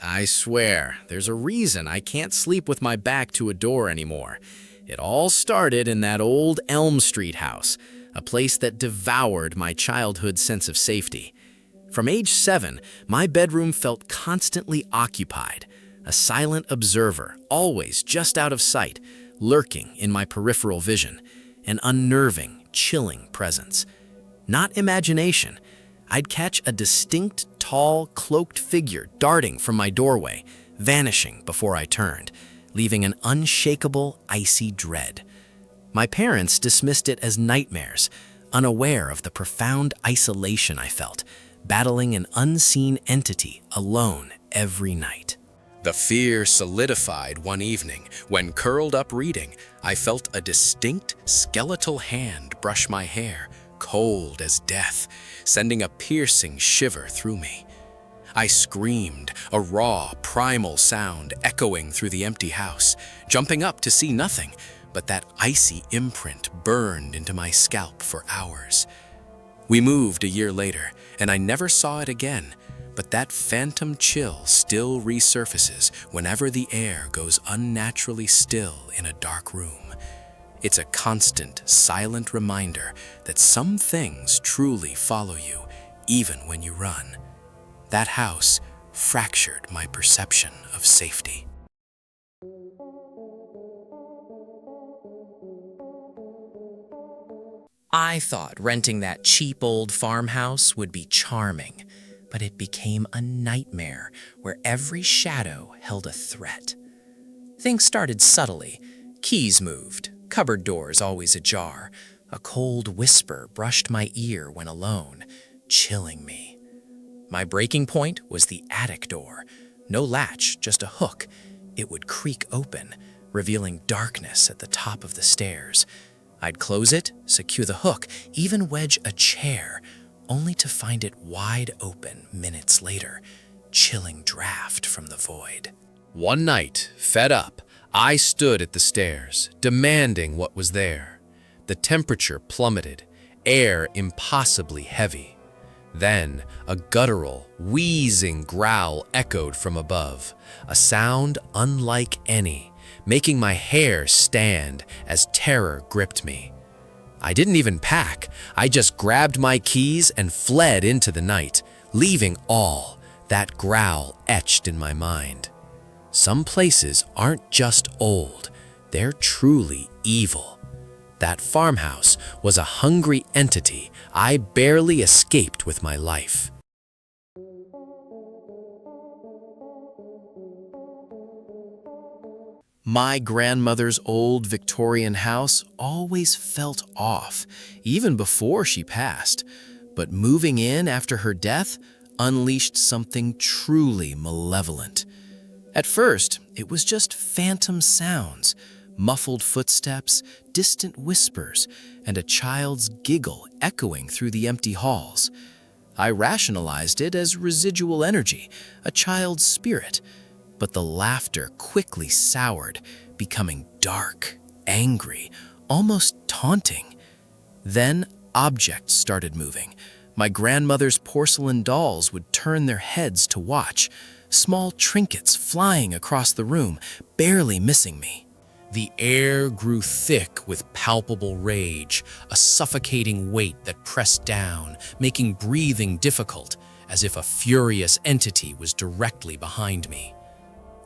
I swear, there's a reason I can't sleep with my back to a door anymore. It all started in that old Elm Street house, a place that devoured my childhood sense of safety. From age 7, my bedroom felt constantly occupied, a silent observer, always just out of sight, lurking in my peripheral vision, an unnerving, chilling presence. Not imagination. I'd catch a distinct, tall, cloaked figure darting from my doorway, vanishing before I turned, leaving an unshakable, icy dread. My parents dismissed it as nightmares, unaware of the profound isolation I felt, battling an unseen entity alone every night. The fear solidified one evening when, curled up reading, I felt a distinct skeletal hand brush my hair, cold as death, sending a piercing shiver through me. I screamed, a raw, primal sound echoing through the empty house, jumping up to see nothing, but that icy imprint burned into my scalp for hours. We moved a year later, and I never saw it again, but that phantom chill still resurfaces whenever the air goes unnaturally still in a dark room. It's a constant, silent reminder that some things truly follow you, even when you run. That house fractured my perception of safety. I thought renting that cheap old farmhouse would be charming, but it became a nightmare where every shadow held a threat. Things started subtly. Keys moved, cupboard doors always ajar. A cold whisper brushed my ear when alone, chilling me. My breaking point was the attic door. No latch, just a hook. It would creak open, revealing darkness at the top of the stairs. I'd close it, secure the hook, even wedge a chair, only to find it wide open minutes later, chilling draft from the void. One night, fed up, I stood at the stairs, demanding what was there. The temperature plummeted, air impossibly heavy. Then, a guttural, wheezing growl echoed from above, a sound unlike any, making my hair stand as terror gripped me. I didn't even pack. I just grabbed my keys and fled into the night, leaving all that growl etched in my mind. Some places aren't just old, they're truly evil. That farmhouse was a hungry entity I barely escaped with my life. My grandmother's old Victorian house always felt off, even before she passed, but moving in after her death unleashed something truly malevolent. At first, it was just phantom sounds, muffled footsteps, distant whispers, and a child's giggle echoing through the empty halls. I rationalized it as residual energy, a child's spirit. But the laughter quickly soured, becoming dark, angry, almost taunting. Then objects started moving. My grandmother's porcelain dolls would turn their heads to watch, small trinkets flying across the room, barely missing me. The air grew thick with palpable rage, a suffocating weight that pressed down, making breathing difficult, as if a furious entity was directly behind me.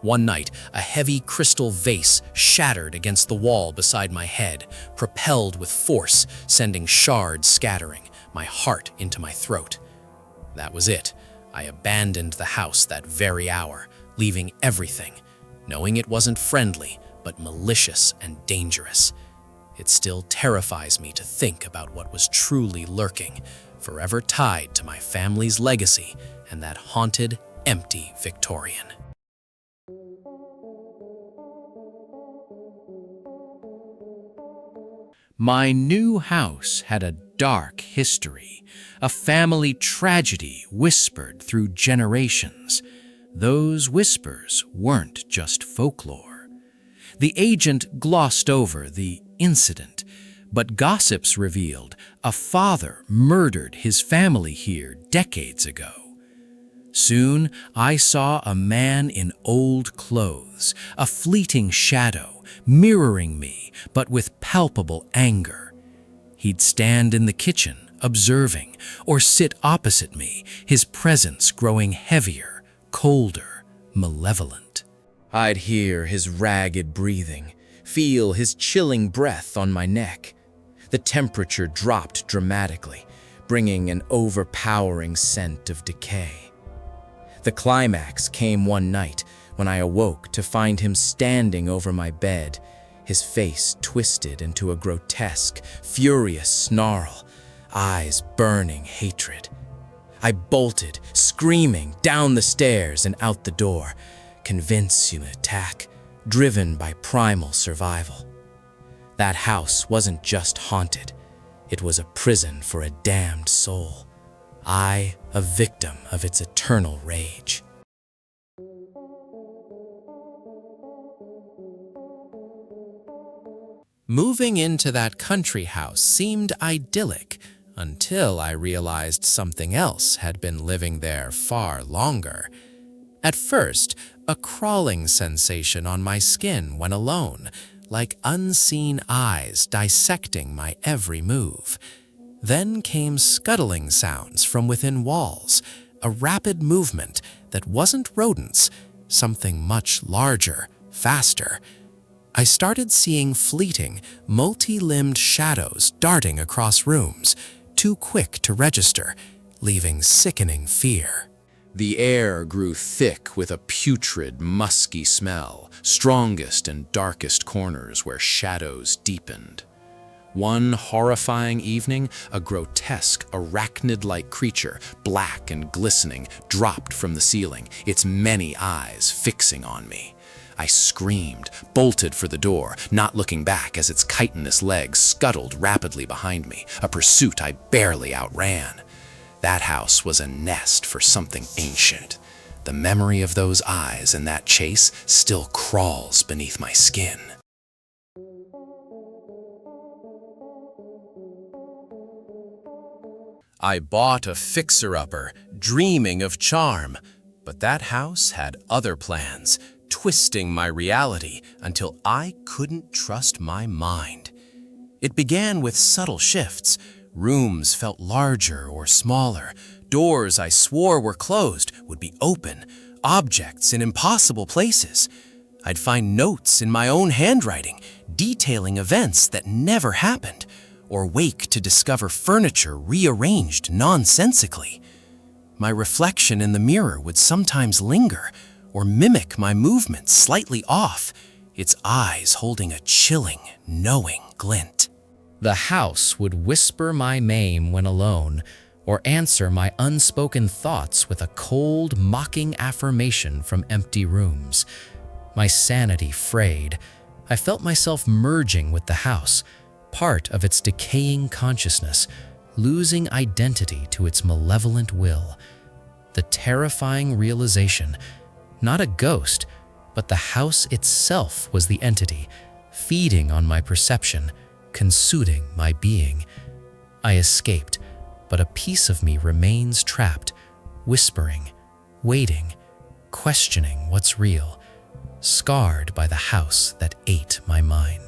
One night, a heavy crystal vase shattered against the wall beside my head, propelled with force, sending shards scattering, my heart into my throat. That was it. I abandoned the house that very hour, leaving everything, knowing it wasn't friendly, but malicious and dangerous. It still terrifies me to think about what was truly lurking, forever tied to my family's legacy and that haunted, empty Victorian. My new house had a dark history, a family tragedy whispered through generations. Those whispers weren't just folklore. The agent glossed over the incident, but gossips revealed a father murdered his family here decades ago. Soon I saw a man in old clothes, a fleeting shadow, mirroring me, but with palpable anger. He'd stand in the kitchen, observing, or sit opposite me, his presence growing heavier, colder, malevolent. I'd hear his ragged breathing, feel his chilling breath on my neck. The temperature dropped dramatically, bringing an overpowering scent of decay. The climax came one night when I awoke to find him standing over my bed, his face twisted into a grotesque, furious snarl, eyes burning hatred. I bolted, screaming, down the stairs and out the door, convinced in an attack, driven by primal survival. That house wasn't just haunted, it was a prison for a damned soul. I, a victim of its eternal rage. Moving into that country house seemed idyllic until I realized something else had been living there far longer. At first, a crawling sensation on my skin when alone, like unseen eyes dissecting my every move. Then came scuttling sounds from within walls, a rapid movement that wasn't rodents, something much larger, faster. I started seeing fleeting, multi-limbed shadows darting across rooms, too quick to register, leaving sickening fear. The air grew thick with a putrid, musky smell, strongest and darkest corners where shadows deepened. One horrifying evening, a grotesque, arachnid-like creature, black and glistening, dropped from the ceiling, its many eyes fixing on me. I screamed, bolted for the door, not looking back as its chitinous legs scuttled rapidly behind me, a pursuit I barely outran. That house was a nest for something ancient. The memory of those eyes and that chase still crawls beneath my skin. I bought a fixer-upper, dreaming of charm, but that house had other plans, twisting my reality until I couldn't trust my mind. It began with subtle shifts. Rooms felt larger or smaller. Doors I swore were closed would be open. Objects in impossible places. I'd find notes in my own handwriting, detailing events that never happened, or wake to discover furniture rearranged nonsensically. My reflection in the mirror would sometimes linger, or mimic my movements slightly off, its eyes holding a chilling, knowing glint. The house would whisper my name when alone, or answer my unspoken thoughts with a cold, mocking affirmation from empty rooms. My sanity frayed. I felt myself merging with the house, part of its decaying consciousness, losing identity to its malevolent will. The terrifying realization, not a ghost, but the house itself was the entity, feeding on my perception, consuming my being. I escaped, but a piece of me remains trapped, whispering, waiting, questioning what's real, scarred by the house that ate my mind.